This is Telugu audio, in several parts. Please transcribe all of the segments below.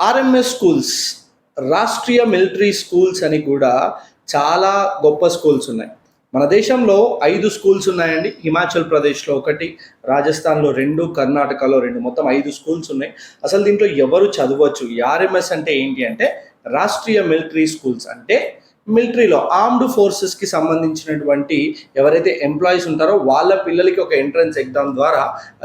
RMS schools, Rashtriya military schools అని కూడా చాలా గొప్ప స్కూల్స్ ఉన్నాయి. మన దేశంలో 5 స్కూల్స్ ఉన్నాయండి. హిమాచల్ ప్రదేశ్లో 1, రాజస్థాన్లో 2, కర్ణాటకలో 2, మొత్తం 5 స్కూల్స్ ఉన్నాయి. అసలు దీంట్లో ఎవరు చదవచ్చు? ఈ ఆర్ఎంఎస్ అంటే ఏంటి అంటే రాష్ట్రీయ మిలిటరీ స్కూల్స్ అంటే మిలిటరీలో ఆర్మ్డ్ ఫోర్సెస్కి సంబంధించినటువంటి ఎవరైతే ఎంప్లాయీస్ ఉంటారో వాళ్ళ పిల్లలకి ఒక ఎంట్రన్స్ ఎగ్జామ్ ద్వారా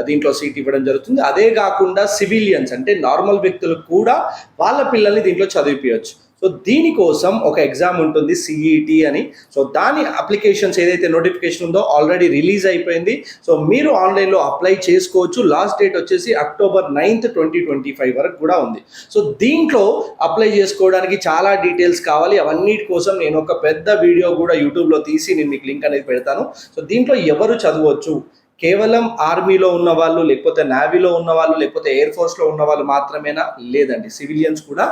దీంట్లో సీట్ ఇవ్వడం జరుగుతుంది. అదే కాకుండా సివిలియన్స్ అంటే నార్మల్ వ్యక్తులకు కూడా వాళ్ళ పిల్లల్ని దీంట్లో చదివించవచ్చు. సో దీనికోసం ఒక ఎగ్జామ్ ఉంటుంది, సిఈటి అని. సో దాని అప్లికేషన్స్ ఏదైతే నోటిఫికేషన్ ఉందో ఆల్రెడీ రిలీజ్ అయిపోయింది. సో మీరు ఆన్లైన్లో అప్లై చేసుకోవచ్చు. లాస్ట్ డేట్ వచ్చేసి అక్టోబర్ 9, 2025 వరకు కూడా ఉంది. సో దీంట్లో అప్లై చేసుకోవడానికి చాలా డీటెయిల్స్ కావాలి. అవన్నిటి కోసం నేను ఒక పెద్ద వీడియో కూడా యూట్యూబ్లో తీసి నేను మీకు లింక్ అనేది పెడతాను. సో దీంట్లో ఎవరు చదవచ్చు? కేవలం ఆర్మీలో ఉన్న వాళ్ళు, లేకపోతే నేవీలో ఉన్న వాళ్ళు, లేకపోతే ఎయిర్ ఫోర్స్లో ఉన్న వాళ్ళు మాత్రమేనా? లేదండి, సివిలియన్స్ కూడా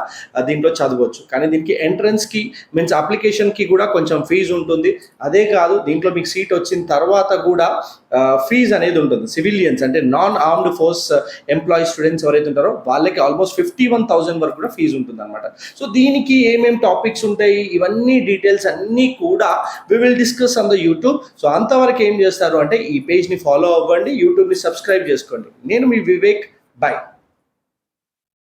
దీంట్లో చదవచ్చు. కానీ దీనికి ఎంట్రన్స్కి మీన్స్ అప్లికేషన్కి కూడా కొంచెం ఫీజు ఉంటుంది. అదే కాదు, దీంట్లో మీకు సీట్ వచ్చిన తర్వాత కూడా ఫీజు అనేది ఉంటుంది. సివిలియన్స్ అంటే non armed force employee students ఎవరైతే ఉంటారో వాళ్ళకి ఆల్మోస్ట్ 51,000 వరకు కూడా ఫీజు ఉంటుంది అనమాట. సో దీనికి ఏమేమి టాపిక్స్ ఉంటాయి, ఇవన్నీ డీటెయిల్స్ అన్నీ కూడా we will discuss on the YouTube. So అంతవరకు ఏం చేస్తారు అంటే ఈ పేజ్ని ఫాలో అవ్వండి, యూట్యూబ్ని సబ్స్క్రైబ్ చేసుకోండి. నేను మీ వివేక్. బై.